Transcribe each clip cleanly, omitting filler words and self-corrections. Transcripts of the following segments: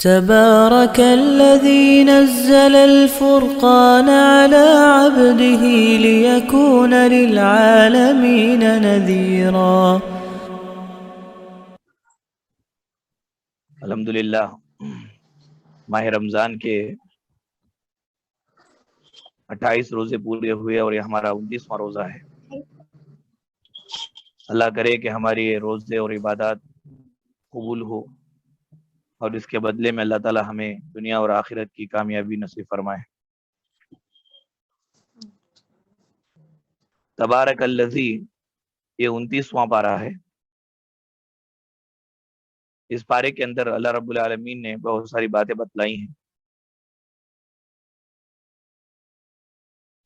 تبارك الذي نزل الفرقان على عبده ليكون للعالمين نذيرا۔ الحمدللہ ماہ رمضان کے 28 روزے پورے ہوئے اور یہ ہمارا 29واں روزہ ہے۔ اللہ کرے کہ ہماری یہ روزے اور عبادات قبول ہو اور اس کے بدلے میں اللہ تعالی ہمیں دنیا اور آخرت کی کامیابی نصیب فرمائے۔ تبارک الذی، یہ 29واں پارہ ہے۔ اس پارے کے اندر اللہ رب العالمین نے بہت ساری باتیں بتلائی ہیں۔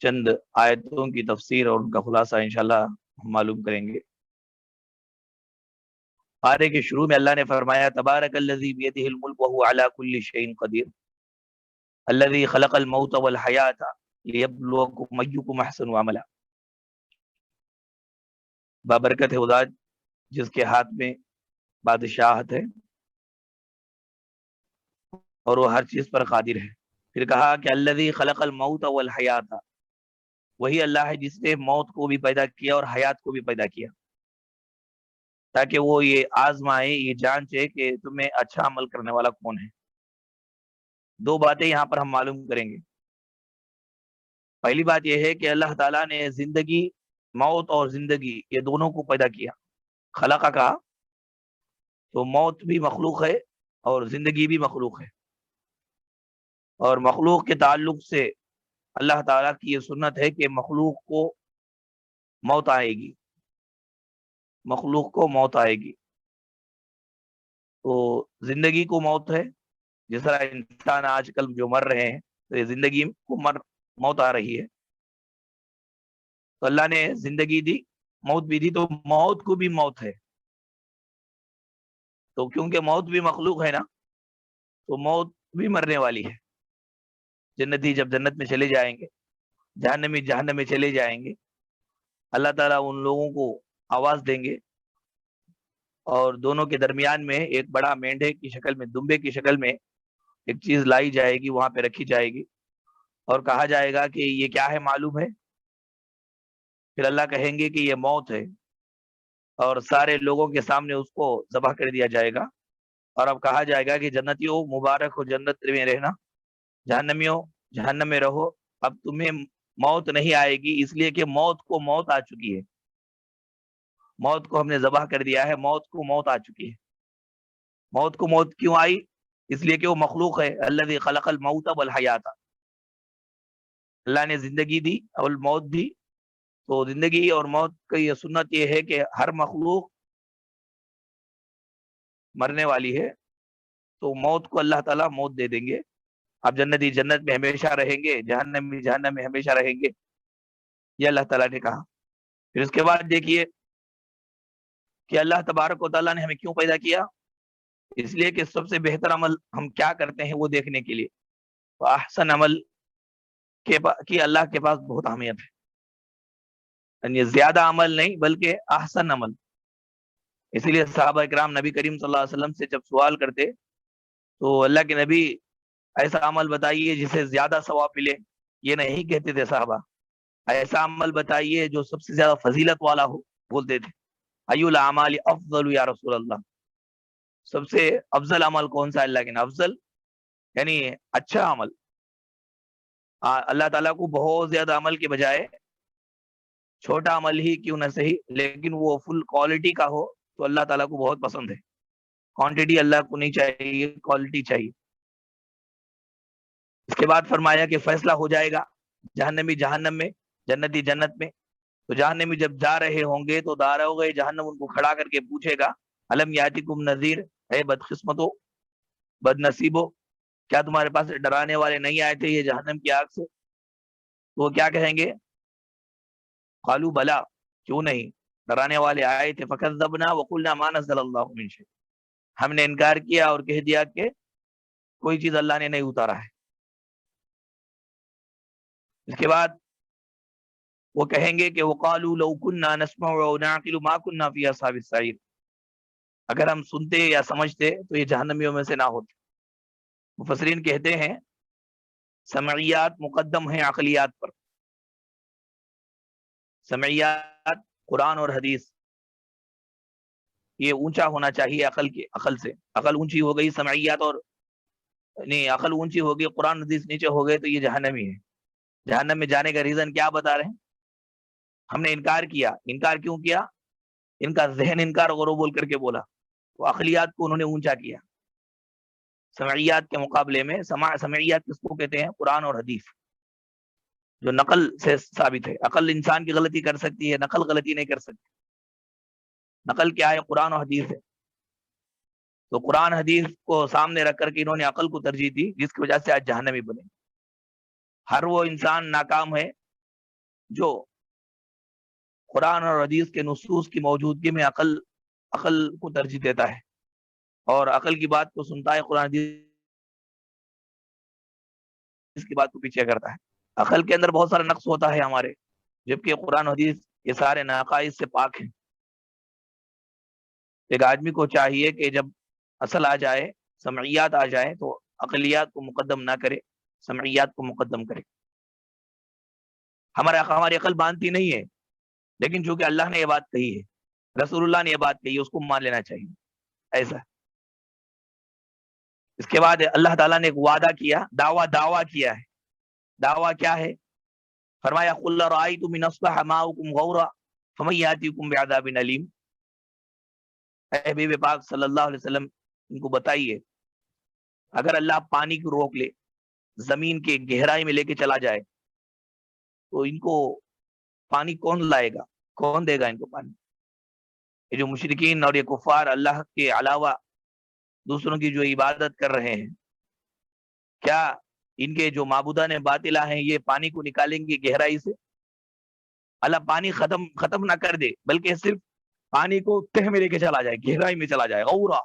چند آیتوں کی تفسیر اور ان کا خلاصہ انشاءاللہ ہم معلوم کریں گے۔ پارے کے شروع میں اللہ نے فرمایا تبارک الذی بیدہ الملک وہو علی کل شیء قدیر الذی خلق الموت والحیاۃ لیبلوکم ایکم احسن عملا۔ بابرکت ہے خدا جس کے ہاتھ میں بادشاہت ہے اور وہ ہر چیز پر قادر ہے۔ پھر کہا کہ الذی خلق الموت والحیاۃ، وہی اللہ ہے جس نے موت کو بھی پیدا کیا اور حیات کو بھی پیدا کیا تاکہ وہ یہ آزمائے، یہ جانچے کہ تمہیں اچھا عمل کرنے والا کون ہے۔ دو باتیں یہاں پر ہم معلوم کریں گے۔ پہلی بات یہ ہے کہ اللہ تعالیٰ نے زندگی، موت اور زندگی یہ دونوں کو پیدا کیا۔ خلقہ کا تو موت بھی مخلوق ہے اور زندگی بھی مخلوق ہے، اور مخلوق کے تعلق سے اللہ تعالیٰ کی یہ سنت ہے کہ مخلوق کو موت آئے گی، مخلوق کو موت آئے گی۔ تو زندگی کو موت ہے، جس طرح انسان آج کل جو مر رہے ہیں تو یہ زندگی کو موت آ رہی ہے۔ تو اللہ نے زندگی دی، موت بھی دی، تو موت کو بھی موت ہے۔ تو کیونکہ موت بھی مخلوق ہے نا، تو موت بھی مرنے والی ہے۔ جنتی جب جنت میں چلے جائیں گے، جہنمی جہنم میں چلے جائیں گے، اللہ تعالیٰ ان لوگوں کو آواز دیں گے اور دونوں کے درمیان میں ایک بڑا مینڈھے کی شکل میں، دمبے کی شکل میں ایک چیز لائی جائے گی، وہاں پہ رکھی جائے گی اور کہا جائے گا کہ یہ کیا ہے معلوم ہے؟ پھر اللہ کہیں گے کہ یہ موت ہے، اور سارے لوگوں کے سامنے اس کو ذبح کر دیا جائے گا، اور اب کہا جائے گا کہ جنتیوں مبارک ہو، جنت میں رہنا، جہنمیوں جہنم میں رہو، اب تمہیں موت نہیں آئے گی، اس لیے کہ موت کو موت آ چکی ہے، موت کو ہم نے ذبح کر دیا ہے، موت کو موت آ چکی ہے۔ موت کو موت کیوں آئی؟ اس لیے کہ وہ مخلوق ہے۔ الذی خلق الموت والحیاۃ، اللہ نے زندگی دی اور موت دی۔ تو زندگی اور موت کی یہ سنت یہ ہے کہ ہر مخلوق مرنے والی ہے، تو موت کو اللہ تعالیٰ موت دے دیں گے۔ اب جنتی جنت میں ہمیشہ رہیں گے، جہنمی جہنم میں ہمیشہ رہیں گے، یہ اللہ تعالیٰ نے کہا۔ پھر اس کے بعد دیکھیے کہ اللہ تبارک و تعالیٰ نے ہمیں کیوں پیدا کیا؟ اس لیے کہ سب سے بہتر عمل ہم کیا کرتے ہیں وہ دیکھنے کے لیے۔ تو احسن عمل کی اللہ کے پاس بہت اہمیت ہے، یعنی زیادہ عمل نہیں بلکہ احسن عمل۔ اسی لیے صحابہ اکرام نبی کریم صلی اللہ علیہ وسلم سے جب سوال کرتے تو اللہ کے نبی ایسا عمل بتائیے جسے زیادہ ثواب ملے، یہ نہیں کہتے تھے صحابہ، ایسا عمل بتائیے جو سب سے زیادہ فضیلت والا ہو، بولتے تھے ای الاعمال افضل یا رسول اللہ، سب سے افضل عمل کون سا ہے اللہ کے نا؟ افضل یعنی اچھا عمل۔ اللہ تعالیٰ کو بہت زیادہ عمل کے بجائے چھوٹا عمل ہی کیوں نہ صحیح، لیکن وہ فل کوالٹی کا ہو تو اللہ تعالیٰ کو بہت پسند ہے۔ کوانٹٹی اللہ کو نہیں چاہیے، کوالٹی چاہیے۔ اس کے بعد فرمایا کہ فیصلہ ہو جائے گا، جہنمی جہنم میں، جنتی جنت میں۔ تو جہنمی جب جا رہے ہوں گے تو داروغ جہنم ان کو کھڑا کر کے پوچھے گا الم یاتکم نذیر، اے بدقسمتو، بد نصیبو، کیا تمہارے پاس ڈرانے والے نہیں آئے تھے یہ جہنم کی آگ سے؟ تو وہ کیا کہیں گے؟ قالوا بلا، کیوں نہیں، ڈرانے والے آئے تھے۔ فکذبنا وقلنا ما نزل اللہ من شیء، ہم نے انکار کیا اور کہہ دیا کہ کوئی چیز اللہ نے نہیں اتارا ہے۔ اس کے بعد وہ کہیں گے کہ وقالوا لو كنا نسمع او نعقل ما كنا في اصحاب السعير، اگر ہم سنتے یا سمجھتے تو یہ جہنمیوں میں سے نہ ہوتے۔ مفسرین کہتے ہیں سمعیات مقدم ہیں عقلیات پر. سمعیات قرآن اور حدیث یہ اونچا ہونا چاہیے عقل سے. عقل اونچی ہو گئی سمعیات اور نہیں عقل اونچی ہو گئی قرآن حدیث نیچے ہو گئے تو یہ جہنمی ہے. جہنم میں جانے کا ریزن کیا بتا رہے ہیں؟ ہم نے انکار کیا. انکار کیوں کیا؟ ان کا ذہن انکار غرو بول کر کے بولا تو عقلیات کو انہوں نے اونچا کیا سمعیات کے مقابلے میں. سمعیات کس کو کہتے ہیں؟ قرآن اور حدیث جو نقل سے ثابت ہے. عقل انسان کی غلطی کر سکتی ہے, نقل غلطی نہیں کر سکتی. نقل کیا ہے؟ قرآن اور حدیث ہے. تو قرآن حدیث کو سامنے رکھ کر کے انہوں نے عقل کو ترجیح دی جس کی وجہ سے آج جہنمی بنے. ہر وہ انسان ناکام ہے جو قرآن اور حدیث کے نصوص کی موجودگی میں عقل کو ترجیح دیتا ہے اور عقل کی بات کو سنتا ہے, قرآن حدیث کی بات کو پیچھے کرتا ہے. عقل کے اندر بہت سارا نقص ہوتا ہے ہمارے, جبکہ قرآن حدیث یہ سارے نقائص سے پاک ہیں. ایک آدمی کو چاہیے کہ جب اصل آ جائے, سمعیات آ جائے تو عقلیات کو مقدم نہ کرے, سمعیات کو مقدم کرے. ہماری عقل مانتی نہیں ہے, لیکن چونکہ اللہ نے یہ بات کہی ہے, رسول اللہ نے یہ بات کہی ہے, اس کو مان لینا چاہیے. ایسا. اس کے بعد اللہ تعالیٰ نے ایک وعدہ کیا, دعویٰ کیا ہے. دعویٰ کیا ہے؟ فرمایا قل رأيتم إن أصبح ماؤكم غورا فمن يأتيكم بعذاب أليم. اے حبیب پاک صلی اللہ علیہ وسلم ان کو بتائیے اگر اللہ پانی کو روک لے, زمین کے گہرائی میں لے کے چلا جائے تو ان کو پانی کون لائے گا, کون دے گا ان کو پانی؟ یہ جو مشرکین اور یہ کفار اللہ کے علاوہ دوسروں کی جو عبادت کر رہے ہیں, کیا ان کے جو معبودان باطلہ ہیں یہ پانی کو نکالیں گے گہرائی سے؟ اللہ پانی ختم نہ کر دے بلکہ صرف پانی کو تہ میں لے کے چلا جائے, گہرائی میں چلا جائے. غورا,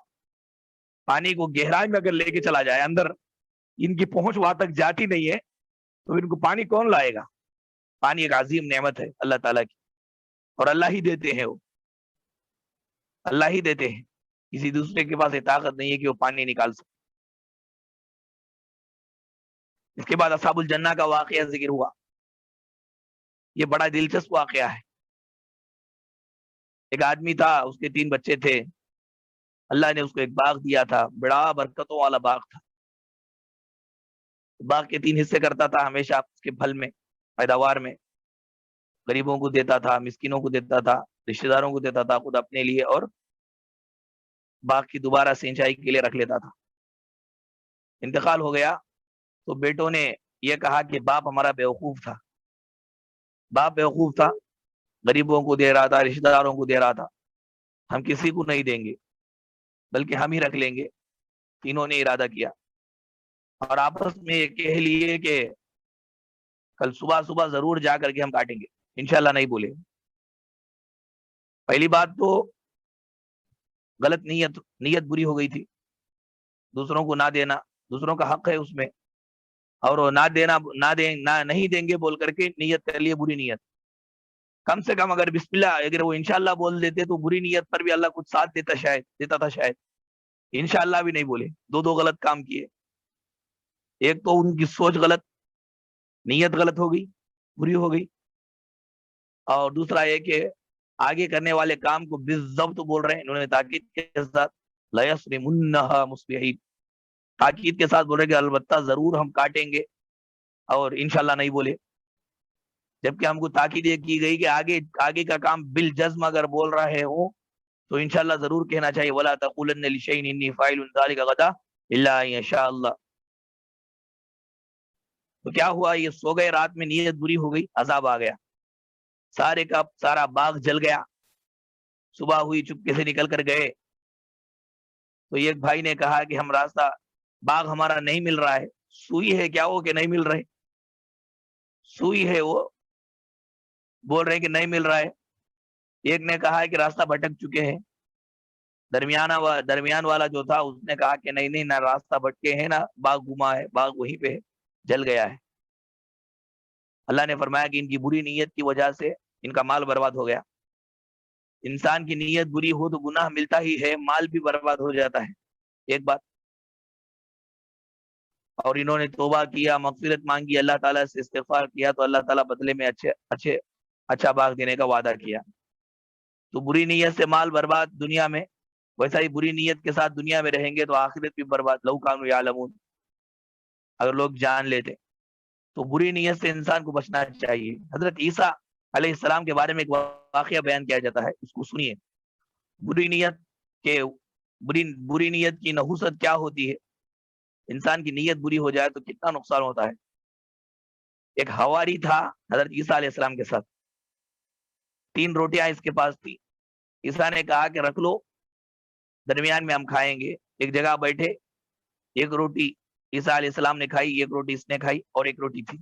پانی کو گہرائی میں اگر لے کے چلا جائے, اندر ان کی پہنچ وہاں تک جاتی نہیں ہے تو ان کو پانی کون لائے گا؟ پانی ایک عظیم نعمت ہے اللہ تعالیٰ کی, اور اللہ ہی دیتے ہیں, وہ اللہ ہی دیتے ہیں. کسی دوسرے کے پاس یہ طاقت نہیں ہے کہ وہ پانی نکال سکے. اس کے بعد اصحاب الجنہ کا واقعہ ذکر ہوا. یہ بڑا دلچسپ واقعہ ہے. ایک آدمی تھا, اس کے 3 بچے تھے. اللہ نے اس کو ایک باغ دیا تھا, بڑا برکتوں والا باغ تھا. باغ کے 3 حصے کرتا تھا ہمیشہ اس کے پھل میں, پیداوار میں. غریبوں کو دیتا تھا, مسکینوں کو دیتا تھا, رشتہ داروں کو دیتا تھا, خود اپنے لیے, اور باغ کی دوبارہ سینچائی کے لیے رکھ لیتا تھا. انتقال ہو گیا تو بیٹوں نے یہ کہا کہ باپ ہمارا بیوقوف تھا. باپ بیوقوف تھا, غریبوں کو دے رہا تھا, رشتہ داروں کو دے رہا تھا, ہم کسی کو نہیں دیں گے بلکہ ہم ہی رکھ لیں گے. تینوں نے ارادہ کیا اور آپس میں یہ کہہ لیے کہ کل صبح ضرور جا کر کے ہم کاٹیں گے, انشاءاللہ نہیں بولے. پہلی بات تو غلط نیت بری ہو گئی تھی, دوسروں کو نہ دینا, دوسروں کا حق ہے اس میں, اور نہیں دیں گے بول کر کے نیت کر لیے بری نیت. کم سے کم اگر بسم اللہ اگر وہ انشاءاللہ بول دیتے تو بری نیت پر بھی اللہ کچھ ساتھ دیتا تھا شاید. انشاءاللہ بھی نہیں بولے, دو غلط کام کیے. ایک تو ان کی سوچ غلط, نیت غلط ہو گئی, بری ہو گئی, اور دوسرا یہ کہ آگے کرنے والے کام کو بالضبط بول رہے ہیں. انہوں نے تاکید کے ساتھ لَيَصْرِمُنَّهَا مُصْبِحِينَ, تاکید کے ساتھ بول رہے کہ البتہ ضرور ہم کاٹیں گے, اور انشاءاللہ نہیں بولے. جبکہ ہم کو تاکید یہ کی گئی کہ آگے کا کام بالجزم اگر بول رہے ہوں تو انشاءاللہ ضرور کہنا چاہیے. وَلَا تَقُولَنَّ لِشَيْءٍ إِنِّي فَاعِلٌ ذَلِكَ غَدًا إِلَّا أَن يَشَاءَ اللَّهُ. تو کیا ہوا, یہ سو گئے, رات میں نیت بری ہو گئی, عذاب آ گیا, سارے کا سارا باغ جل گیا. صبح ہوئی, چپکے سے نکل کر گئے تو ایک بھائی نے کہا کہ ہم راستہ, باغ ہمارا نہیں مل رہا ہے. سوئی ہے کیا وہ کہ نہیں مل رہے؟ سوئی ہے, وہ بول رہے کہ نہیں مل رہا ہے. ایک نے کہا کہ راستہ بھٹک چکے ہیں. درمیان والا جو تھا اس نے کہا کہ نہیں, نہ راستہ بھٹکے ہیں, نہ باغ گما ہے, باغ وہیں پہ جل گیا ہے. اللہ نے فرمایا کہ ان کی بری نیت کی وجہ سے ان کا مال برباد ہو گیا. انسان کی نیت بری ہو تو گناہ ملتا ہی ہے, مال بھی برباد ہو جاتا ہے. ایک بات. اور انہوں نے توبہ کیا، مغفرت مانگی، اللہ تعالیٰ سے استغفار کیا، تو اللہ تعالیٰ بدلے میں اچھا باغ دینے کا وعدہ کیا۔ تو بری نیت سے مال برباد دنیا میں، ویسا ہی بری نیت کے ساتھ دنیا میں رہیں گے تو آخرت بھی برباد، لو کانوا یعلمون، اگر لوگ جان لیتے۔ تو بری نیت سے انسان کو بچنا چاہیے۔ حضرت عیسیٰ علیہ السلام کے بارے میں ایک واقعہ بیان کیا جاتا ہے، اس کو سنیے۔ بری نیت کے بری نیت کی نحوست کیا ہوتی ہے، انسان کی نیت بری ہو جائے تو کتنا نقصان ہوتا ہے۔ ایک حواری تھا حضرت عیسیٰ علیہ السلام کے ساتھ، 3 روٹیاں اس کے پاس تھی۔ عیسیٰ نے کہا کہ رکھ لو، درمیان میں ہم کھائیں گے۔ ایک جگہ بیٹھے، ایک روٹی عیسیٰ علیہ السلام نے کھائی، ایک روٹی اس نے کھائی، اور ایک روٹی تھی۔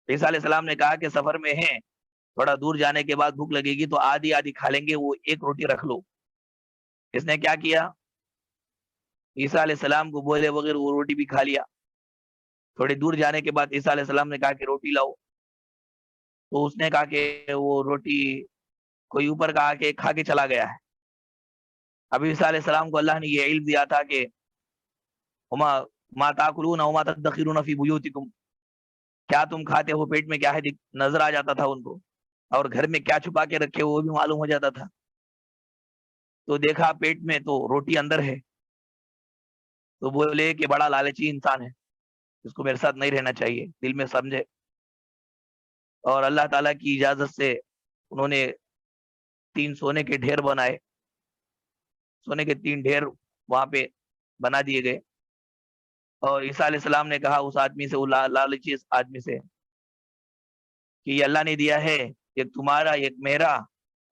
عیسیٰ علیہ السلام نے کہا کہ سفر میں ہیں، تھوڑا دور جانے کے بعد بھوک لگے گی تو آدھی آدھی کھا لیں گے، وہ ایک روٹی رکھ لو۔ اس نے کیا کیا، عیسیٰ علیہ السلام کو بولے بغیر وہ روٹی بھی کھا لیا۔ تھوڑی دور جانے کے بعد عیسیٰ علیہ السلام نے کہا کہ روٹی لاؤ، تو اس نے کہا کہ وہ روٹی کوئی اوپر کہا کہ کھا کے چلا گیا ہے۔ اب عیسیٰ علیہ السلام کو اللہ نے یہ علم دیا تھا کہ ما تاکلون وما تدخرون فی بیوتکم، کیا تم کھاتے ہو، پیٹ میں کیا ہے نظر آ جاتا تھا ان کو، اور گھر میں کیا چھپا کے رکھے وہ بھی معلوم ہو جاتا تھا۔ تو دیکھا پیٹ میں تو روٹی اندر ہے، تو بولے کہ بڑا لالچی انسان ہے، اس کو میرے ساتھ نہیں رہنا چاہیے، دل میں سمجھے۔ اور اللہ تعالیٰ کی اجازت سے انہوں نے 3 سونے کے ڈھیر بنائے، سونے کے 3 ڈھیر وہاں پہ بنا دیے گئے۔ اور عیسیٰ علیہ السلام نے کہا اس آدمی سے، وہ لالچی آدمی سے، کہ یہ اللہ نے دیا ہے، ایک تمہارا ایک میرا،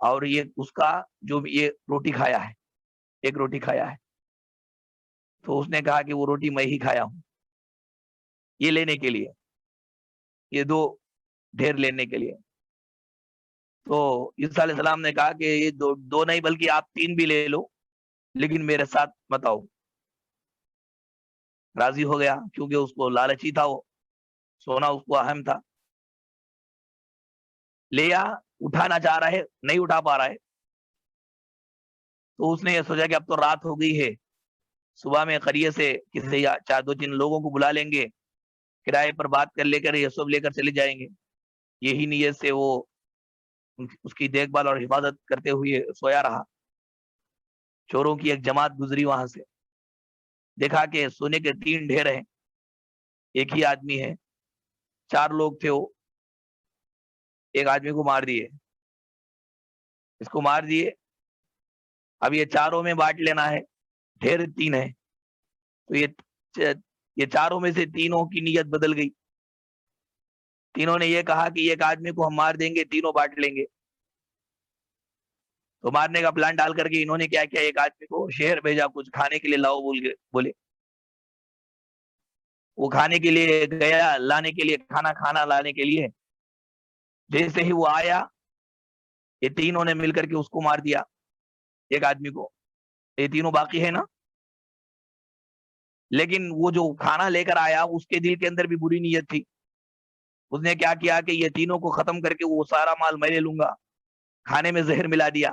اور یہ اس کا جو یہ روٹی کھایا ہے، ایک روٹی کھایا ہے۔ تو اس نے کہا کہ وہ روٹی میں ہی کھایا ہوں، یہ لینے کے لیے، یہ 2 ڈھیر لینے کے لیے۔ تو عیسیٰ علیہ السلام نے کہا کہ یہ دو نہیں بلکہ آپ 3 بھی لے لو، لیکن میرے ساتھ مت آؤ۔ راضی ہو گیا، کیونکہ اس کو لالچی تھا، وہ سونا اس کو اہم تھا۔ لیا، اٹھانا چاہ رہا ہے، نہیں اٹھا پا رہا ہے۔ تو اس نے یہ سوچا کہ اب تو رات ہو گئی ہے، صبح میں قریے سے کسی یا 2-3 لوگوں کو بلا لیں گے، کرائے پر بات کر لے کر یہ سب لے کر چلے جائیں گے۔ یہی نیت سے وہ اس کی دیکھ بھال اور حفاظت کرتے ہوئے سویا رہا۔ چوروں کی ایک جماعت گزری وہاں سے، دیکھا کہ سونے کے 3 ڈھیر ہیں، ایک ہی آدمی ہے، 4 لوگ تھے، وہ ایک آدمی کو مار دیے، اس کو مار دیے۔ اب یہ چاروں میں بانٹ لینا ہے، ڈھیر 3 ہے، تو یہ چاروں میں سے تینوں کی نیت بدل گئی۔ تینوں نے یہ کہا کہ ایک آدمی کو ہم مار دیں گے، تینوں بانٹ لیں گے۔ تو مارنے کا پلان ڈال کر کے انہوں نے کیا کیا، ایک آدمی کو شہر بھیجا، کچھ کھانے کے لیے لاؤ بولے۔ وہ کھانے کے لیے گیا، لانے کے لیے کھانا لانے کے لیے، جیسے ہی وہ آیا، یہ تینوں نے مل کر کے اس کو مار دیا، ایک آدمی کو۔ یہ تینوں باقی ہے نا، لیکن وہ جو کھانا لے کر آیا اس کے دل کے اندر بھی بری نیت تھی۔ اس نے کیا کیا کہ یہ تینوں کو ختم کر کے وہ سارا مال میں لے لوں گا، کھانے میں زہر ملا دیا۔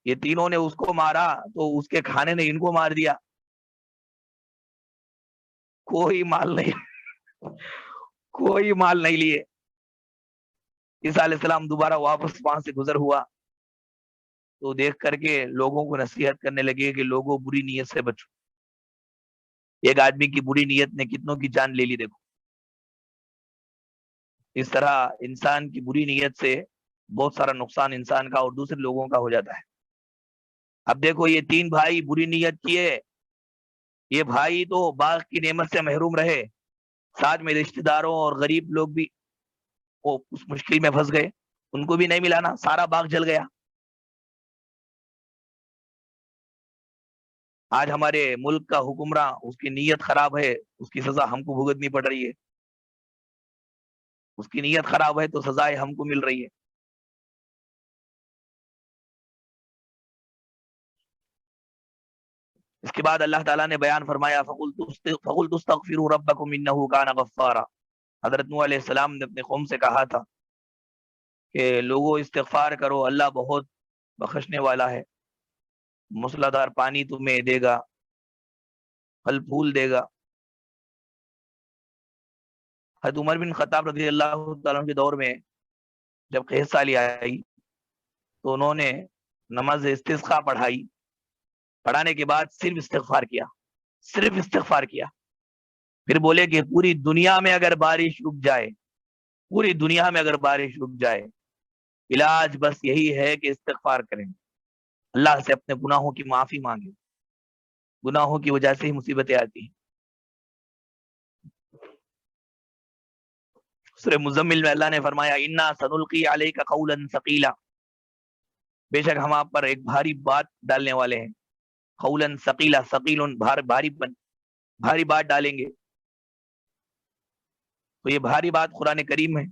یہ تینوں نے اس کو مارا تو اس کے کھانے نے ان کو مار دیا، کوئی مال نہیں لیے۔ عیسیٰ علیہ السلام دوبارہ واپس وہاں سے گزر ہوا تو دیکھ کر کے لوگوں کو نصیحت کرنے لگے کہ لوگوں بری نیت سے بچو۔ ایک آدمی کی بری نیت نے کتنوں کی جان لے لی، دیکھو۔ اس طرح انسان کی بری نیت سے بہت سارا نقصان انسان کا اور دوسرے لوگوں کا ہو جاتا ہے۔ اب دیکھو یہ 3 بھائی بری نیت کیے، یہ بھائی تو باغ کی نعمت سے محروم رہے، ساتھ میں رشتہ داروں اور غریب لوگ بھی وہ اس مشکل میں پھنس گئے، ان کو بھی نہیں ملانا، سارا باغ جل گیا۔ آج ہمارے ملک کا حکمراں، اس کی نیت خراب ہے، اس کی سزا ہم کو بھگتنی پڑ رہی ہے۔ اس کی نیت خراب ہے تو سزائیں ہم کو مل رہی ہے۔ اس کے بعد اللہ تعالیٰ نے بیان فرمایا فَقُلْتُ اسْتَغْفِرُوا رَبَّكُمْ إِنَّهُ كَانَ غَفَّارًا۔ حضرت نوح علیہ السلام نے اپنے قوم سے کہا تھا کہ لوگوں استغفار کرو، اللہ بہت بخشنے والا ہے، موسلادھار پانی تمہیں دے گا، پھل پھول دے گا۔ حضرت عمر بن خطاب رضی اللہ تعالیٰ عنہ کے دور میں جب قحط سالی آئی تو انہوں نے نماز استسقاء پڑھائی، پڑھانے کے بعد صرف استغفار کیا، صرف استغفار کیا۔ پھر بولے کہ پوری دنیا میں اگر بارش رک جائے، پوری دنیا میں اگر بارش رک جائے، علاج بس یہی ہے کہ استغفار کریں، اللہ سے اپنے گناہوں کی معافی مانگیں، گناہوں کی وجہ سے ہی مصیبتیں آتی ہیں۔ سورہ مزمل میں اللہ نے فرمایا انا سنلقی علیک قولا ثقیلا، بے شک ہم آپ پر ایک بھاری بات ڈالنے والے ہیں، قولا ثقیلا، ثقیل بھاری بات ڈالیں گے۔ تو یہ بھاری بات قرآن کریم ہے۔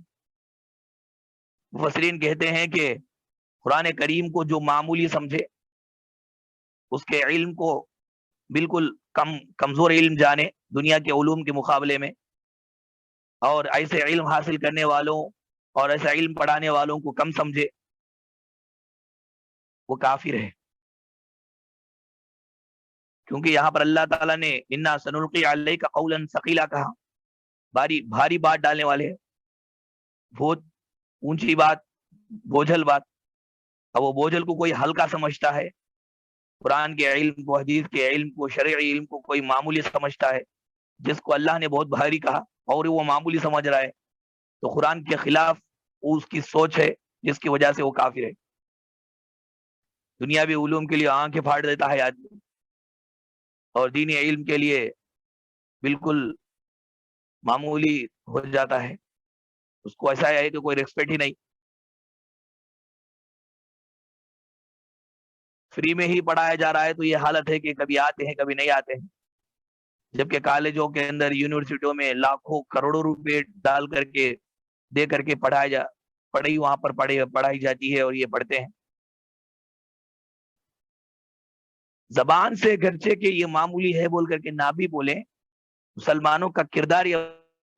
مفسرین کہتے ہیں کہ قرآن کریم کو جو معمولی سمجھے، اس کے علم کو بالکل کمزور علم جانے دنیا کے علوم کے مقابلے میں، اور ایسے علم حاصل کرنے والوں اور ایسا علم پڑھانے والوں کو کم سمجھے، وہ کافر ہے۔ کیونکہ یہاں پر اللہ تعالیٰ نے انا سنلقی علیک قولا ثقیلا کہا، بھاری بات ڈالنے والے ہیں، بہت اونچی بات، بوجھل بات۔ اب وہ بوجھل کو کوئی ہلکا سمجھتا ہے، قرآن کے علم کو، حدیث کے علم کو، شرعی علم کو کوئی معمولی سمجھتا ہے، جس کو اللہ نے بہت بھاری کہا اور وہ معمولی سمجھ رہا ہے، تو قرآن کے خلاف اس کی سوچ ہے، جس کی وجہ سے وہ کافر ہے۔ دنیاوی علوم کے لیے آنکھیں پھاڑ دیتا ہے آدمی، اور دینی علم کے لیے بالکل معمولی ہو جاتا ہے، اس کو ایسا ہے کہ کوئی ریسپیکٹ ہی نہیں۔ فری میں ہی پڑھایا جا رہا ہے، تو یہ حالت ہے کہ کبھی آتے ہیں کبھی نہیں آتے ہیں، جبکہ کالجوں کے اندر، یونیورسٹیوں میں لاکھوں کروڑوں روپے ڈال کر کے، دے کر کے پڑھائی وہاں پر پڑھائی جاتی ہے، اور یہ پڑھتے ہیں۔ زبان سے گرچہ کہ یہ معمولی ہے بول کر کے نہ بھی بولیں، مسلمانوں کا کردار یہ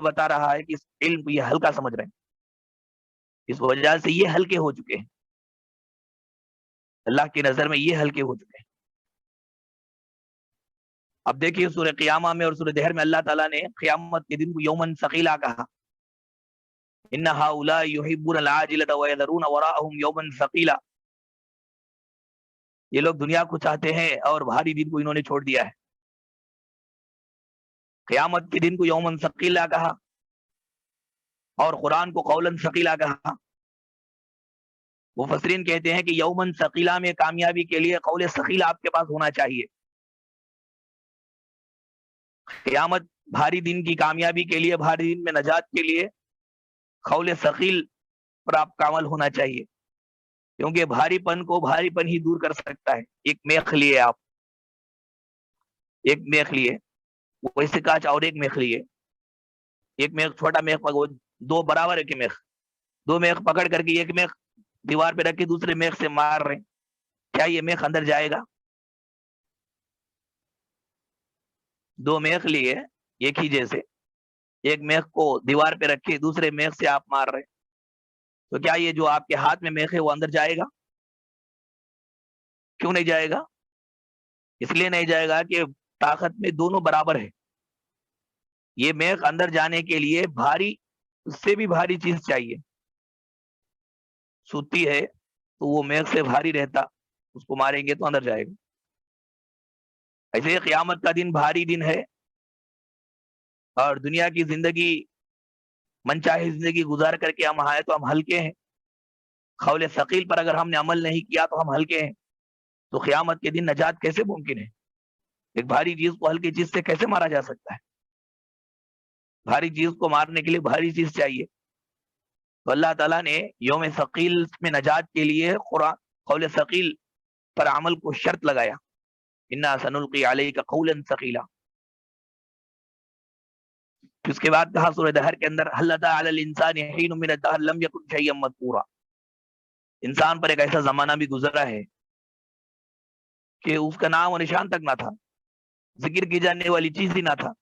بتا رہا ہے کہ اس علم کو یہ ہلکا سمجھ رہے ہیں، اس وجہ سے یہ ہلکے ہو چکے ہیں، اللہ کی نظر میں یہ ہلکے ہو چکے ہیں۔ اب دیکھیے سورہ قیامہ میں اور سورہ دہر میں اللہ تعالیٰ نے قیامت کے دن کو یومن ثقیلا کہا، ان ہؤلاء یحبون العاجلۃ ویذرون وراءهم یوما ثقیلا، یہ لوگ دنیا کو چاہتے ہیں اور بھاری دن کو انہوں نے چھوڑ دیا ہے۔ قیامت کے دن کو یومن ثقیلا کہا، اور قرآن کو قولا ثقیلا کہا۔ مفسرین کہتے ہیں کہ یومن ثقیلا میں کامیابی کے لیے قول ثقیلا آپ کے پاس ہونا چاہیے۔ قیامت بھاری دن کی کامیابی کے لیے، بھاری دن میں نجات کے لیے قول ثقیل پر آپ کا عمل ہونا چاہیے، کیونکہ بھاری پن کو بھاری پن ہی دور کر سکتا ہے۔ ایک میخ لیے آپ، ایک میخ لیے، وہ ایسے کاچ، اور ایک میخ لیے، ایک میخ چھوٹا میخ پکڑ، دو برابر ایک میخ، دو میخ پکڑ کر کے ایک میخ دیوار پہ رکھ کے دوسرے میخ سے مار رہے ہیں، کیا یہ میخ اندر جائے گا؟ دو میخ لیے ایک ہی جیسے، ایک میخ کو دیوار پہ رکھے دوسرے میخ سے آپ مار رہے ہیں، تو کیا یہ جو آپ کے ہاتھ میں میخ ہے وہ اندر جائے گا؟ کیوں نہیں جائے گا؟ اس لیے نہیں جائے گا کہ طاقت میں دونوں برابر ہے۔ یہ میخ اندر جانے کے لیے بھاری، اس سے بھی بھاری چیز چاہیے، سوتی ہے تو وہ میخ سے بھاری رہتا، اس کو ماریں گے تو اندر جائے گا۔ ایسے قیامت کا دن بھاری دن ہے، اور دنیا کی زندگی، من چاہے زندگی گزار کر کے ہم آئے تو ہم ہلکے ہیں، قول ثقیل پر اگر ہم نے عمل نہیں کیا تو ہم ہلکے ہیں، تو قیامت کے دن نجات کیسے ممکن ہے؟ ایک بھاری چیز کو ہلکی چیز سے کیسے مارا جا سکتا ہے؟ بھاری چیز کو مارنے کے لیے بھاری چیز چاہیے۔ تو اللہ تعالیٰ نے یوم ثقیل میں نجات کے لیے قول ثقیل پر عمل کو شرط لگایا، انا سنلقی علیک قولا ثقیلا۔ اس کے بعد کہا سورہ دہر کے اندر هل اتى على الانسان حين من الدهر لم يكن شيئا مذكورا، انسان پر ایک ایسا زمانہ بھی گزرا ہے کہ اس کا نام و نشان تک نہ تھا، ذکر کی جانے والی چیز ہی نہ تھا۔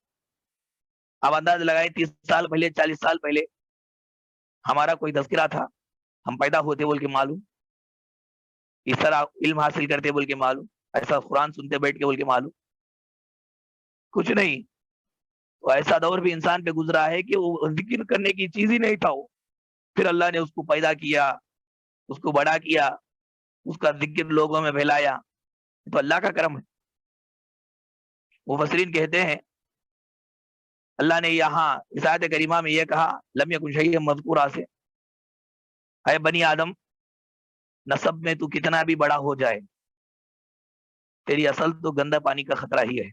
اب انداز لگائے 30 سال پہلے، 40 سال پہلے ہمارا کوئی تذکرہ تھا، ہم پیدا ہوتے بول کے معلوم، اس طرح علم حاصل کرتے بول کے معلوم، ایسا قرآن سنتے بیٹھ کے بول کے معلوم، کچھ نہیں. تو ایسا دور بھی انسان پہ گزرا ہے کہ وہ ذکر کرنے کی چیز ہی نہیں تھا وہ. پھر اللہ نے اس کو پیدا کیا, اس کو بڑا کیا, اس کا ذکر لوگوں میں پھیلایا. تو اللہ کا کرم ہے. مفسرین کہتے ہیں اللہ نے یہاں اس آیت کریمہ میں یہ کہا لم یکن شیئا مذکورا سے, اے بنی آدم نسب میں تو کتنا بھی بڑا ہو جائے تیری اصل تو گندا پانی کا خطرہ ہی ہے.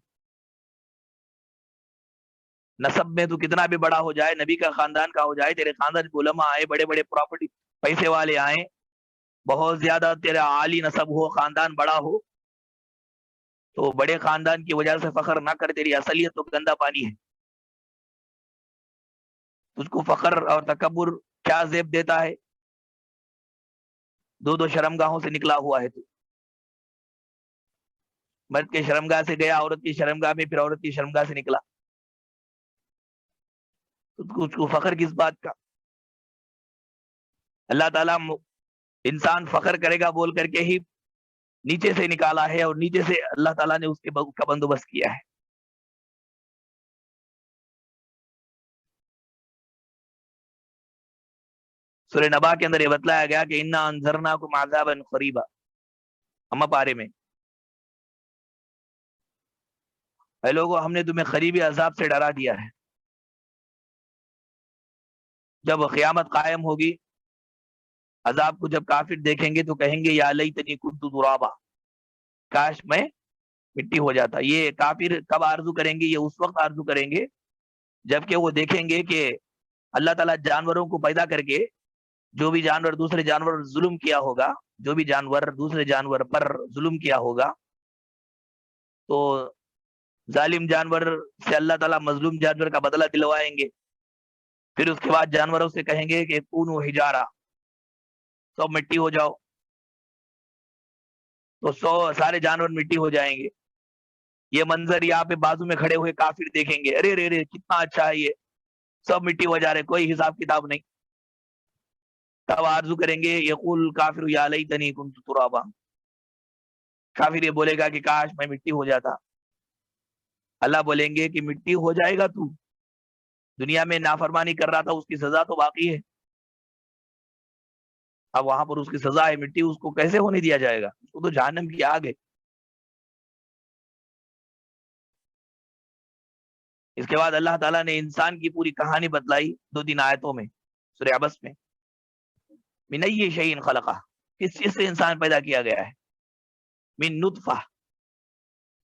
نسب میں تو کتنا بھی بڑا ہو جائے, نبی کا خاندان کا ہو جائے, تیرے خاندان کے علماء آئے, بڑے بڑے پراپرٹی پیسے والے آئیں, بہت زیادہ تیرا عالی نسب ہو, خاندان بڑا ہو, تو بڑے خاندان کی وجہ سے فخر نہ کر, تیری اصلیت تو گندا پانی ہے. تجھ کو فخر اور تکبر کیا زیب دیتا ہے؟ دو شرمگاہوں سے نکلا ہوا ہے تو. مرد کے شرمگاہ سے گیا عورت کی شرمگاہ میں, پھر عورت کی شرمگاہ سے نکلا. تجھ کو فخر کس بات کا؟ اللہ تعالیٰ انسان فخر کرے گا بول کر کے ہی نیچے سے نکالا ہے, اور نیچے سے اللہ تعالیٰ نے اس کے کا بندوبست کیا ہے. سورہ نبا کے اندر یہ بتلایا گیا کہ انا انذرناکم عذابا قریبا, اما پارے میں, اے لوگوں ہم نے تمہیں قریبی عذاب سے ڈرا دیا ہے. جب قیامت قائم ہوگی, عذاب کو جب کافر دیکھیں گے تو کہیں گے یا لیتنی کنت ترابا, کاش میں مٹی ہو جاتا. یہ کافر کب آرزو کریں گے؟ یہ اس وقت آرزو کریں گے جبکہ وہ دیکھیں گے کہ اللہ تعالیٰ جانوروں کو پیدا کر کے, جو بھی جانور دوسرے جانور ظلم کیا ہوگا, جو بھی جانور دوسرے جانور پر ظلم کیا ہوگا, تو ظالم جانور سے اللہ تعالیٰ مظلوم جانور کا بدلہ دلوائیں گے. پھر اس کے بعد جانوروں سے کہیں گے کہ کونو حجارہ, سب مٹی ہو جاؤ, تو سارے جانور مٹی ہو جائیں گے. یہ منظر یہاں پہ بازو میں کھڑے ہوئے کافر دیکھیں گے, ارے رے رے کتنا اچھا ہے, یہ سب مٹی ہو جا رہے, کوئی حساب کتاب نہیں. تب آرزو کریں گے یقول کافر یا لیتنی کنت ترابا, کافر یہ بولے گا کہ کاش میں مٹی ہو جاتا. اللہ بولیں گے کہ مٹی ہو جائے گا تو, دنیا میں نافرمانی کر رہا تھا, اس کی سزا تو باقی ہے. اب وہاں پر اس کی سزا ہے مٹی, اس کو کیسے ہونے دیا جائے گا؟ اس کو تو جہنم کی آگ ہے. اس کے بعد اللہ تعالیٰ نے انسان کی پوری کہانی بتلائی 2-3 آیتوں میں سورہ عبس میں. من ای شیء خلقہ, کس چیز سے انسان پیدا کیا گیا ہے؟ من نطفہ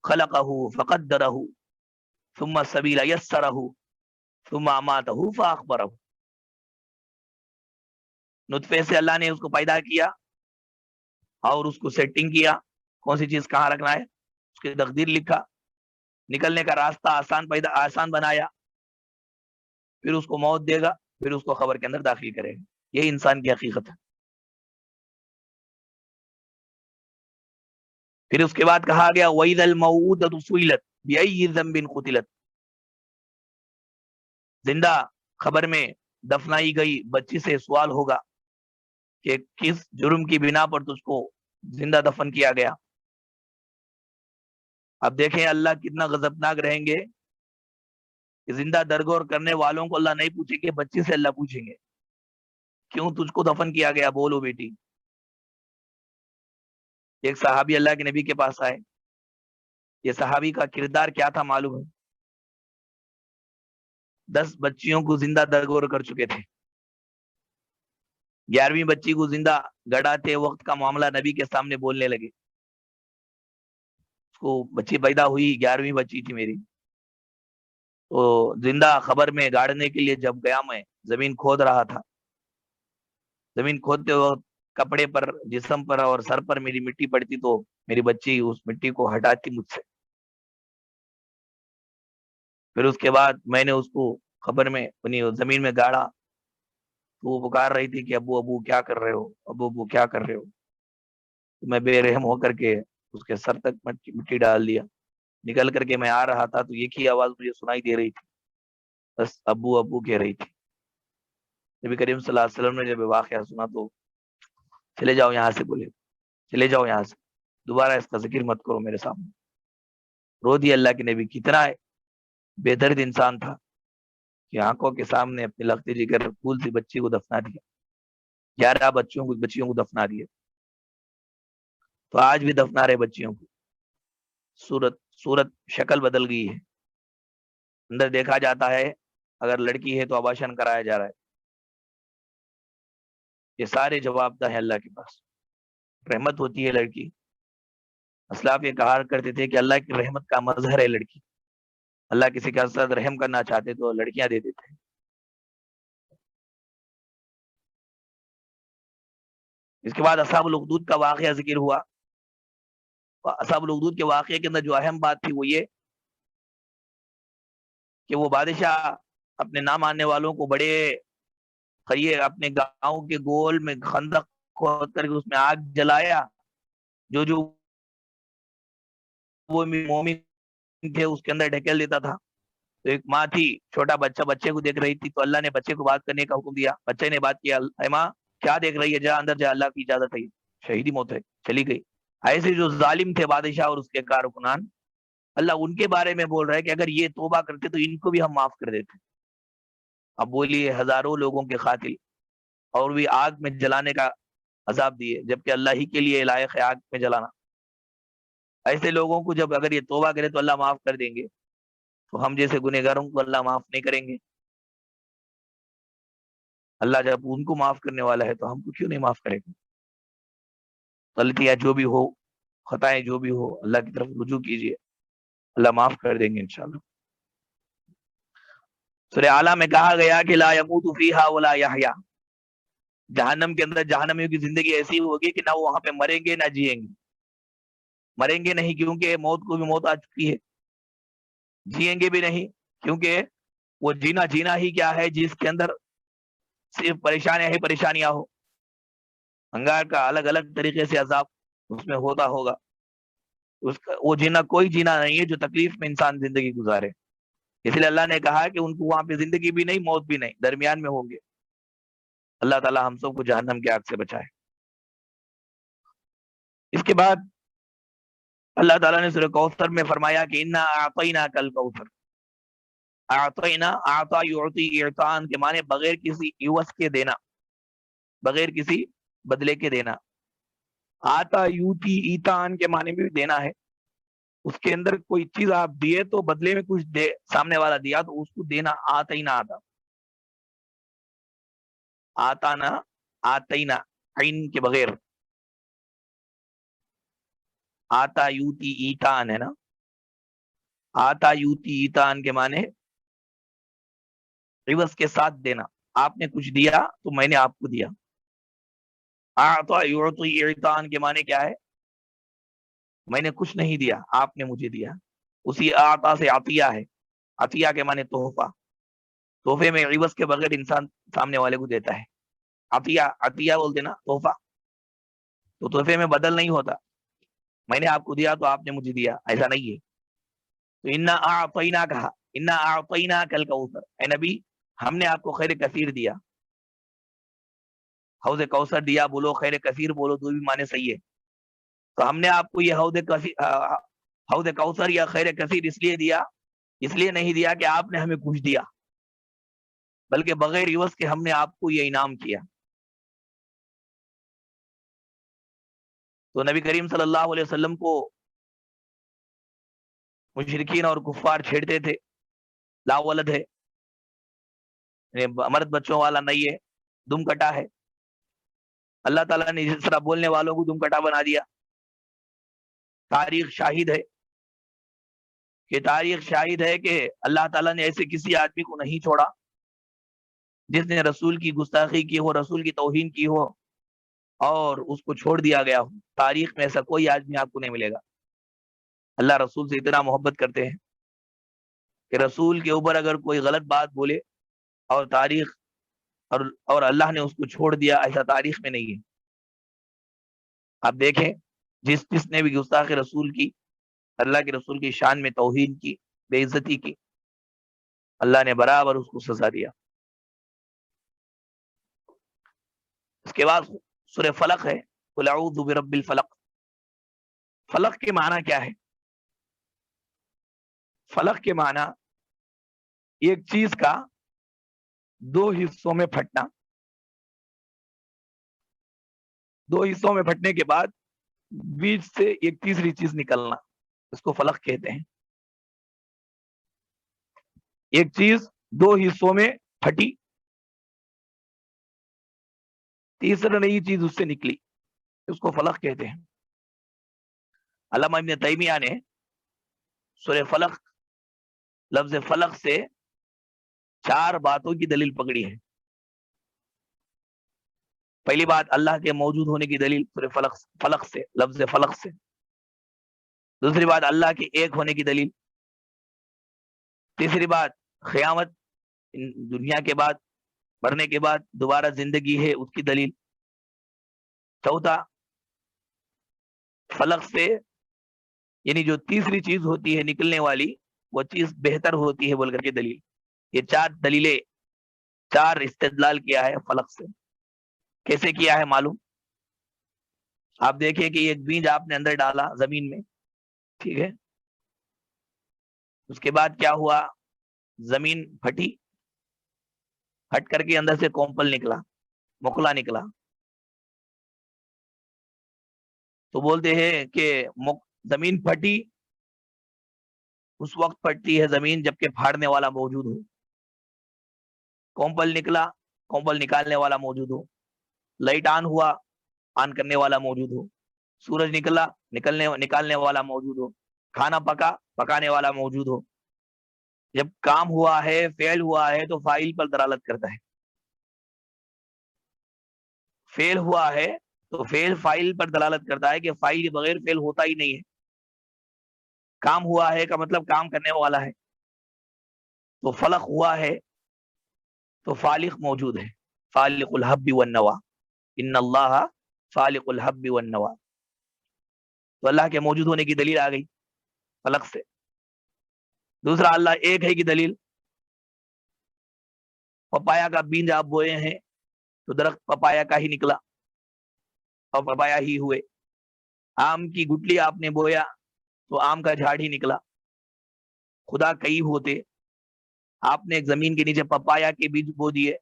خلقہ فقدرہ ثم السبیل یسرہ ثم اماتہ فاخبرہ. نطفے سے اللہ نے اس کو پیدا کیا اور اس کو سیٹنگ کیا, کون سی چیز کہاں رکھنا ہے, اس کی تقدیر لکھا, نکلنے کا راستہ آسان بنایا, پھر اس کو موت دے گا, پھر اس کو خبر کے اندر داخل کرے گا. یہی انسان کی حقیقت ہے. پھر اس کے بعد کہا گیا وَإِذَا الْمَوْءُودَةُ سُئِلَتْ بِأَيِّ ذَنبٍ قُتِلَتْ, زندہ خبر میں دفنائی گئی بچی سے سوال ہوگا کہ کس جرم کی بنا پر تجھ کو زندہ دفن کیا گیا. اب دیکھیں اللہ کتنا غضبناک رہیں گے کہ زندہ درگور کرنے والوں کو اللہ نہیں پوچھیں گے, بچی سے اللہ پوچھیں گے کیوں تجھ کو دفن کیا گیا, بولو بیٹی. ایک صحابی اللہ کے نبی کے پاس آئے, یہ صحابی کا کردار کیا تھا معلوم ہے؟ 10 بچیوں کو زندہ درگور کر چکے تھے. 11ویں بچی کو زندہ گڑاتے وقت کا معاملہ نبی کے سامنے بولنے لگے. اس کو بچی پیدا ہوئی, 11ویں بچی تھی میری, تو زندہ خبر میں گاڑنے کے لیے جب گیا, میں زمین کھود رہا تھا, زمین کھودتے وقت کپڑے پر, جسم پر اور سر پر میری مٹی پڑتی تو میری بچی اس مٹی کو ہٹاتی مجھ سے. پھر اس کے بعد میں نے اس کو خبر میں زمین میں گاڑا, تو وہ پکار رہی تھی کہ ابو ابو کیا کر رہے ہو, ابو ابو کیا کر رہے ہو. تو میں بے رحم ہو کر کے اس کے سر تک مٹی ڈال دیا. نکل کر کے میں آ رہا تھا تو ایک ہی آواز مجھے سنائی دے رہی تھی, بس ابو ابو کہہ رہی تھی. نبی کریم صلی اللہ علیہ وسلم نے جب واقعہ سنا تو چلے جاؤ یہاں سے, بولے چلے جاؤ یہاں سے, دوبارہ اس کا ذکر مت کرو میرے سامنے. رو دی اللہ کے نبی. کتنا ہے بے درد انسان تھا کہ آنکھوں کے سامنے اپنے لگتے جگر پھول سی بچی کو دفنا دیا، 11 بچیوں کو دفنا دیا، تو آج بھی دفنا رہے بچیوں کو. صورت شکل بدل گئی ہے. اندر دیکھا جاتا ہے اگر لڑکی ہے تو اباشن کرایا جا رہا ہے. یہ سارے جواب دہ ہے اللہ کے پاس. رحمت ہوتی ہے لڑکی. اسلاف یہ کہا کرتے تھے کہ اللہ کی رحمت کا مظہر ہے لڑکی. اللہ کسی کے ساتھ رحم کرنا چاہتے تو لڑکیاں دے دیتے. اس کے بعد اصحاب الاخدود کا واقعہ ذکر ہوا. اصحاب الاخدود کے واقعے کے اندر جو اہم بات تھی وہ یہ کہ وہ بادشاہ اپنے نہ ماننے والوں کو بڑے اپنے گاؤں کے گول میں خندق کھود کر کے اس میں آگ جلایا. جو وہ مومن تھے اس کے اندر ڈھکیل دیتا تھا. تو ایک ماں تھی، چھوٹا بچہ بچے کو دیکھ رہی تھی، تو اللہ نے بچے کو بات کرنے کا حکم دیا. بچے نے بات کیا، اے ماں کیا دیکھ رہی ہے، جا اندر جا، اللہ کی اجازت ہے، شہیدی موت ہے. چلی گئی. ایسے جو ظالم تھے بادشاہ اور اس کے کارکنان، اللہ ان کے بارے میں بول رہا ہے کہ اگر یہ توبہ کرتے تو ان کو بھی ہم معاف کر دیتے. اب بولیے ہزاروں لوگوں کے قاتل اور بھی آگ میں جلانے کا عذاب دیے، جبکہ اللہ ہی کے لیے لائق ہے آگ میں جلانا. ایسے لوگوں کو جب اگر یہ توبہ کرے تو اللہ معاف کر دیں گے، تو ہم جیسے گنہگاروں کو اللہ معاف نہیں کریں گے؟ اللہ جب ان کو معاف کرنے والا ہے تو ہم کو کیوں نہیں معاف کرے گا؟ غلطیاں جو بھی ہو، خطائیں جو بھی ہو، اللہ کی طرف رجوع کیجیے، اللہ معاف کر دیں گے انشاءاللہ. سورہ اعلیٰ میں کہا گیا کہ لا يموت فیہا ولا یحیا. جہنم کے اندر جہنمیوں کی زندگی ایسی ہوگی کہ نہ وہ وہاں پہ مریں گے نہ جیئیں گے. مریں گے نہیں کیونکہ موت کو بھی موت آ چکی ہے. جیئیں گے بھی نہیں کیونکہ وہ جینا ہی کیا ہے جس کے اندر صرف پریشانیاں ہی پریشانیاں ہو. انگار کا الگ الگ طریقے سے عذاب اس میں ہوتا ہوگا. وہ جینا کوئی جینا نہیں ہے جو تکلیف میں انسان زندگی گزارے. اس لیے اللہ نے کہا کہ ان کو وہاں پہ زندگی بھی نہیں موت بھی نہیں، درمیان میں ہوں گے. اللہ تعالی ہم سب کو جہنم کی آگ سے بچائے. اس کے بعد اللہ تعالیٰ نے سورہ کوثر میں فرمایا کہ انا اعطیناک الکوثر. اعطینا، اعطا یعطی اعطان کے معنی بغیر کسی عوض کے دینا، بغیر کسی بدلے کے دینا. آتا یوتی ایتان کے معنی میں بھی دینا ہے. اس کے اندر کوئی چیز آپ دیے تو بدلے میں کچھ دے، سامنے والا دیا تو اس کو دینا. آتینا، آتا آتانا، آتینا عین کے بغیر. آتا یوتی ایتان ہے نا. آتا یوتی ایتان کے معنی عوض کے ساتھ دینا. آپ نے کچھ دیا تو میں نے آپ کو دیا. آتا یعطی اعطان کے معنی کیا ہے؟ میں نے کچھ نہیں دیا، آپ نے مجھے دیا. اسی آتا سے عطیہ ہے. عطیہ کے معنی تحفہ. تحفے میں عوض کے بغیر انسان سامنے والے کو دیتا ہے. عطیہ بولتے نا تحفہ. تو تحفے میں بدل نہیں ہوتا. میں نے آپ کو دیا تو آپ نے مجھے دیا، ایسا نہیں ہے. تو انا اعطینا کہا، انا اعطیناک الکوثر، اے نبی ہم نے آپ کو خیر کثیر دیا. حوض کوثر دیا بولو، خیر کثیر بولو، دو بھی معنی صحیح ہے. تو ہم نے آپ کو یہ حوض کوثر یا خیر کثیر اس لیے دیا، اس لیے نہیں دیا کہ آپ نے ہمیں کچھ دیا، بلکہ بغیر عوض کے ہم نے آپ کو یہ انعام کیا. تو نبی کریم صلی اللہ علیہ وسلم کو مشرکین اور کفار چھیڑتے تھے، لا ولد ہے، مرد بچوں والا نہیں ہے، دم کٹا ہے. اللہ تعالیٰ نے جس طرح بولنے والوں کو دم کٹا بنا دیا. تاریخ شاہد ہے کہ اللہ تعالیٰ نے ایسے کسی آدمی کو نہیں چھوڑا جس نے رسول کی گستاخی کی ہو، رسول کی توہین کی ہو اور اس کو چھوڑ دیا گیا ہو. تاریخ میں ایسا کوئی آدمی آپ کو نہیں ملے گا. اللہ رسول سے اتنا محبت کرتے ہیں کہ رسول کے اوپر اگر کوئی غلط بات بولے اور تاریخ اور اللہ نے اس کو چھوڑ دیا، ایسا تاریخ میں نہیں ہے. آپ دیکھیں جس نے بھی گستاخ رسول کی، اللہ کے رسول کی شان میں توہین کی، بے عزتی کی، اللہ نے برابر اس کو سزا دیا. اس کے بعد سورہ فلق ہے، قل اعوذ برب الفلق. فلق کے معنی کیا ہے؟ فلق کے معنی ایک چیز کا دو حصوں میں پھٹنا، دو حصوں میں پھٹنے کے بعد بیچ سے ایک تیسری چیز نکلنا، اس کو فلق کہتے ہیں۔ ایک چیز دو حصوں میں پھٹی، تیسرا نئی چیز اس سے نکلی، اس کو فلق کہتے ہیں۔ علامہ ابن تیمیہ نے سورہ فلق، لفظ فلق سے 4 باتوں کی دلیل پکڑی ہے۔ پہلی بات اللہ کے موجود ہونے کی دلیل سورہ فلق سے، لفظ فلق سے۔ دوسری بات اللہ کے ایک ہونے کی دلیل۔ تیسری بات قیامت، دنیا کے بعد، مرنے کے بعد دوبارہ زندگی ہے، اس کی دلیل۔ چوتھا فلق سے یعنی جو تیسری چیز ہوتی ہے نکلنے والی، وہ چیز بہتر ہوتی ہے بول کر کے دلیل۔ یہ 4 دلیلیں، 4 استدلال کیا ہے فلق سے۔ کیسے کیا ہے معلوم؟ آپ دیکھیں کہ ایک بیج آپ نے اندر ڈالا زمین میں، ٹھیک ہے، اس کے بعد کیا ہوا؟ زمین پھٹی، پھٹ کر کے اندر سے کومپل نکلا، مکلا نکلا۔ تو بولتے ہیں کہ زمین پھٹی اس وقت پھٹتی ہے زمین جبکہ پھاڑنے والا موجود ہو، کومپل نکلا، کومپل نکالنے والا موجود ہو، لائٹ آن ہوا، آن کرنے والا موجود ہو، سورج نکلا، نکالنے والا موجود ہو، کھانا پکا، پکانے والا موجود ہو۔ جب کام ہوا ہے، فعل ہوا ہے، تو فاعل پر دلالت کرتا ہے۔ فعل ہوا ہے تو فعل فاعل پر دلالت کرتا ہے کہ فاعل کے بغیر فعل ہوتا ہی نہیں ہے۔ کام ہوا ہے کا مطلب کام کرنے والا ہے، تو فلق ہوا ہے تو فالق موجود ہے، فالق الحب والنوا، ان اللہ فالق الحب والنوا۔ تو اللہ کے موجود ہونے کی دلیل آ گئی فلق سے۔ دوسرا اللہ ایک ہے کی دلیل، پپایا کا بیج آپ بوئے ہیں تو درخت پپایا کا ہی نکلا اور پپایا ہی ہوئے۔ آم کی گٹلی آپ نے بویا تو آم کا جھاڑ ہی نکلا۔ خدا کئی ہوتے، آپ نے ایک زمین کے نیچے پپایا کے بیج بو دیے،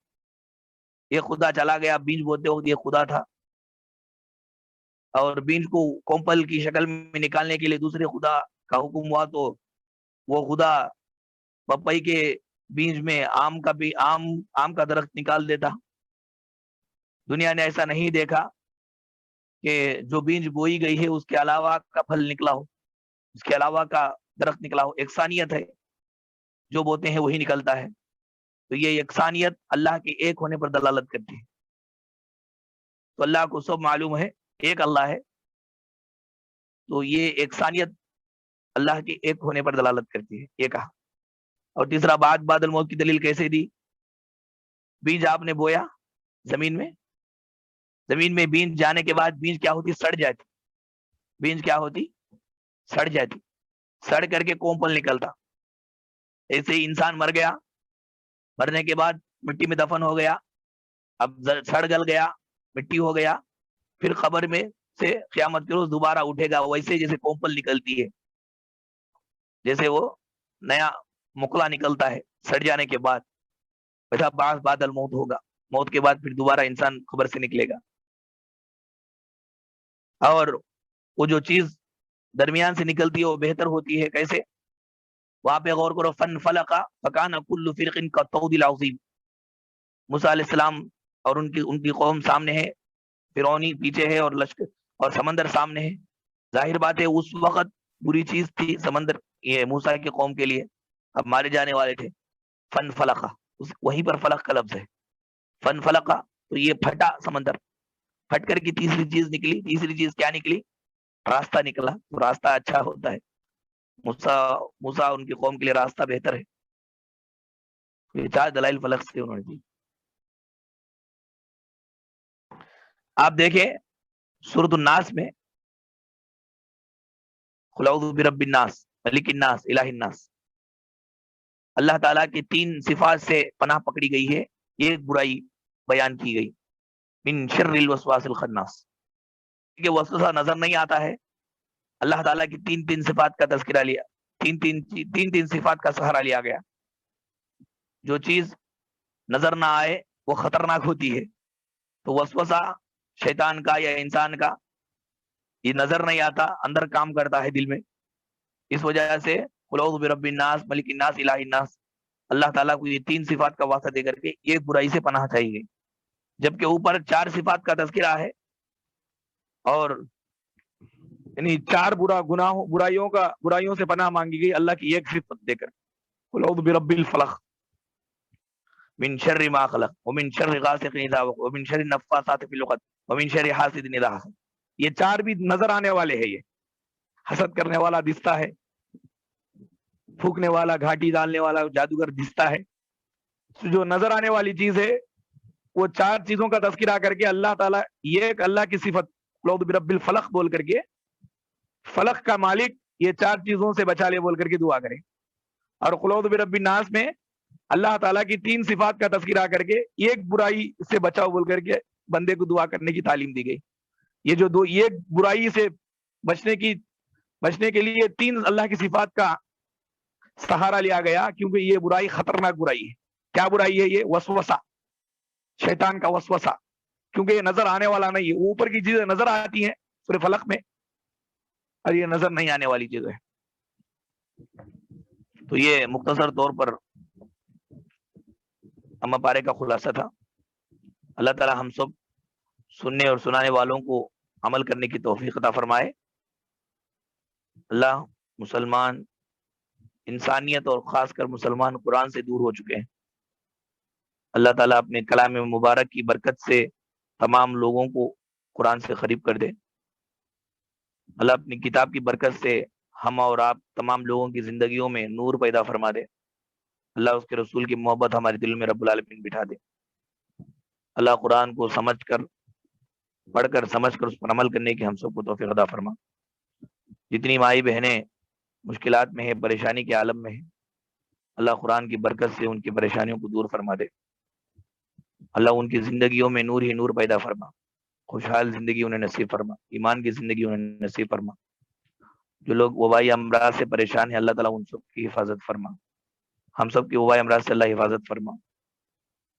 یہ خدا چلا گیا، بیج بوتے وقت یہ خدا تھا، اور بیج کو کومپل کی شکل میں نکالنے کے لیے دوسرے خدا کا حکم ہوا تو وہ خدا پپائی کے بیج میں آم کا درخت نکال دیتا۔ دنیا نے ایسا نہیں دیکھا کہ جو بیج بوئی گئی ہے اس کے علاوہ کا پھل نکلا ہو، اس کے علاوہ کا درخت نکلا ہو۔ یکسانیت ہے، جو بوتے ہیں وہی نکلتا ہے۔ تو یہ یکسانیت اللہ کے ایک ہونے پر دلالت کرتی ہے۔ تو اللہ کو سب معلوم ہے، ایک اللہ ہے، تو یہ یکسانیت اللہ کے ایک ہونے پر دلالت کرتی ہے، یہ کہا۔ اور تیسرا بعد الموت کی دلیل کیسے دی؟ بیج آپ نے بویا زمین میں بیج جانے کے بعد بیج کیا ہوتی؟ سڑ جاتی۔ بیج کیا ہوتی؟ سڑ جاتی، سڑ کر کے کومپل نکلتا۔ ایسے ہی انسان مر گیا، مرنے کے بعد مٹی میں دفن ہو گیا، اب سڑ گل گیا، مٹی ہو گیا، پھر قبر میں سے قیامت کے روز دوبارہ اٹھے گا، ویسے جیسے کومپل نکلتی ہے، جیسے وہ نیا مکلا نکلتا ہے سڑ جانے کے بعد، ویسا بعد الموت ہوگا۔ موت کے بعد پھر دوبارہ انسان قبر سے نکلے گا۔ اور وہ جو چیز درمیان سے نکلتی ہے وہ بہتر ہوتی ہے۔ کیسے؟ وہاں پہ غور کرو، فن فلقا فکان کل فرق کا طود العظیم۔ موسیٰ علیہ السلام اور ان کی قوم سامنے ہے، فرعونی پیچھے ہے، اور لشکر اور سمندر سامنے ہے۔ ظاہر بات ہے اس وقت بری چیز تھی سمندر، یہ موسیٰ کی قوم کے لیے اب مارے جانے والے تھے۔ فن فلقا، وہیں پر فلق کا لفظ ہے، فن فلقا، تو یہ پھٹا سمندر، پھٹ کر کی تیسری چیز نکلی۔ تیسری چیز کیا نکلی؟ راستہ نکلا۔ تو راستہ اچھا ہوتا ہے، موسیٰ ان کی قوم کے لیے راستہ بہتر ہے۔ یہ 4 دلائل فلق سے انہوں نے دی۔ آپ دیکھیں سورۃ الناس میں، قل اعوذ برب الناس ملک الناس الہ الناس، اللہ تعالیٰ کی 3 صفات سے پناہ پکڑی گئی ہے، یہ برائی بیان کی گئی، من شر الوسواس الخناس، کہ وسوسہ نظر نہیں آتا ہے، اللہ تعالیٰ کی 3 صفات کا تذکرہ لیا، تین صفات کا سہارا لیا گیا۔ جو چیز نظر نہ آئے وہ خطرناک ہوتی ہے. تو وسوسہ شیطان کا یا انسان کا یہ نظر نہیں آتا، اندر کام کرتا ہے دل میں. اس وجہ سے قل اعوذ برب الناس ملک الناس الہ الناس، اللہ تعالیٰ کو یہ 3 صفات کا واسطہ دے کر کے ایک برائی سے پناہ چاہیے، جبکہ اوپر 4 صفات کا تذکرہ ہے اور یعنی 4 برائیوں سے پناہ مانگی گئی اللہ کی ایک صفت دے کر. قل اعوذ برب الفلق من شر ما خلق ومن شر غاسق اذا وقب ومن شر النفاثات في العقد ومن شر حاسد اذا حسد. یہ 4 بھی نظر آنے والے ہیں. یہ حسد کرنے والا دستا ہے، پھونکنے والا، گھاٹی ڈالنے والا جادوگر دستا ہے. جو نظر آنے والی چیز ہے وہ 4 چیزوں کا تذکرہ کر کے اللہ تعالیٰ یہ ایک اللہ کی صفت قل اعوذ برب الفلق بول کر کے فلق کا مالک یہ 4 چیزوں سے بچا لے بول کر کے دعا کرے. اور قل اعوذ برب الناس میں اللہ تعالیٰ کی 3 صفات کا تذکرہ کر کے ایک برائی سے بچاؤ بول کر کے بندے کو دعا کرنے کی تعلیم دی گئی. یہ جو ایک برائی سے بچنے کے لیے 3 اللہ کی صفات کا سہارا لیا گیا، کیونکہ یہ برائی خطرناک برائی ہے. کیا برائی ہے؟ یہ وسوسہ، شیطان کا وسوسہ، کیونکہ یہ نظر آنے والا نہیں ہے. اوپر کی چیزیں نظر آتی ہیں سورہ فلق میں اور یہ نظر نہیں آنے والی چیز ہے. تو یہ مختصر طور پر اما پارے کا خلاصہ تھا. اللہ تعالی ہم سب سننے اور سنانے والوں کو عمل کرنے کی توفیق عطا فرمائے. اللہ مسلمان انسانیت اور خاص کر مسلمان قرآن سے دور ہو چکے ہیں. اللہ تعالیٰ اپنے کلام مبارک کی برکت سے تمام لوگوں کو قرآن سے قریب کر دے. اللہ اپنی کتاب کی برکت سے ہم اور آپ تمام لوگوں کی زندگیوں میں نور پیدا فرما دے. اللہ اس کے رسول کی محبت ہمارے دل میں رب العالمین بٹھا دے. اللہ قرآن کو سمجھ کر پڑھ کر سمجھ کر اس پر عمل کرنے کی ہم سب کو توفیق عطا فرما. جتنی مائی بہنیں مشکلات میں ہیں، پریشانی کے عالم میں ہیں، اللہ قرآن کی برکت سے ان کی پریشانیوں کو دور فرما دے. اللہ ان کی زندگیوں میں نور ہی نور پیدا فرما، خوشحال زندگی انہیں نصیب فرما، ایمان کی زندگی انہیں نصیب فرما. جو لوگ وبائی امراض سے پریشان ہیں اللہ تعالیٰ ان سب کی حفاظت فرما. ہم سب کی وبائی امراض سے اللہ حفاظت فرما.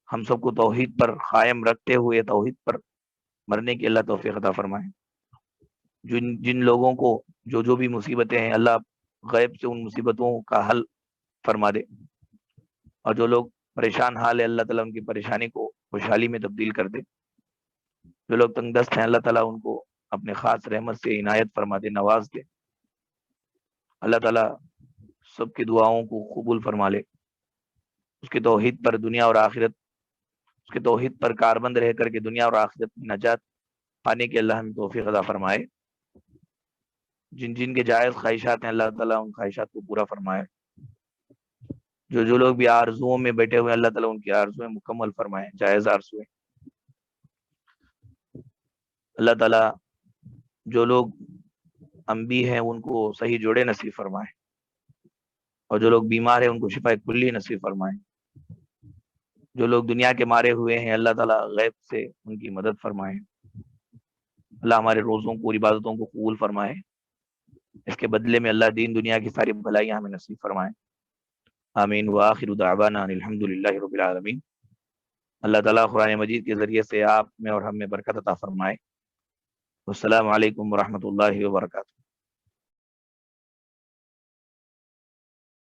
ہم سب کو توحید پر قائم رکھتے ہوئے توحید پر مرنے کی اللہ توفیق عطا فرمائے. جن لوگوں کو جو بھی مصیبتیں ہیں اللہ غیب سے ان مصیبتوں کا حل فرما دے. اور جو لوگ پریشان حال ہے اللہ تعالیٰ ان کی پریشانی کو خوشحالی میں تبدیل کر دے. جو لوگ تنگ دست ہیں اللہ تعالیٰ ان کو اپنے خاص رحمت سے عنایت فرما دے، نواز دے. اللہ تعالیٰ سب کی دعاؤں کو قبول فرما لے. اس کی توحید پر دنیا اور آخرت، اس کے توحید پر کاربند رہ کر کے دنیا اور آخرت میں نجات پانے کی اللہ ہمیں توفیق عطا فرمائے. جن کے جائز خواہشات ہیں اللہ تعالیٰ ان خواہشات کو پورا فرمائے. جو لوگ بھی آرزوؤں میں بیٹھے ہوئے اللہ تعالیٰ ان کی آرزویں مکمل فرمائے، جائز آرزویں. اللہ تعالیٰ جو لوگ انبی ہیں ان کو صحیح جوڑے نصیب فرمائے، اور جو لوگ بیمار ہیں ان کو شفا کلی نصیب فرمائے. جو لوگ دنیا کے مارے ہوئے ہیں اللہ تعالیٰ غیب سے ان کی مدد فرمائے. اللہ ہمارے روزوں کو اور عبادتوں کو قبول فرمائے. اس کے بدلے میں اللہ دین دنیا کی ساری بھلائیاں ہمیں نصیب فرمائے. آمین. وآخر دعوانا الحمد للہ رب العالمین. اللہ تعالیٰ قرآن مجید کے ذریعے سے آپ میں اور ہم میں برکت عطا فرمائے. السلام علیکم ورحمۃ اللہ وبرکاتہ.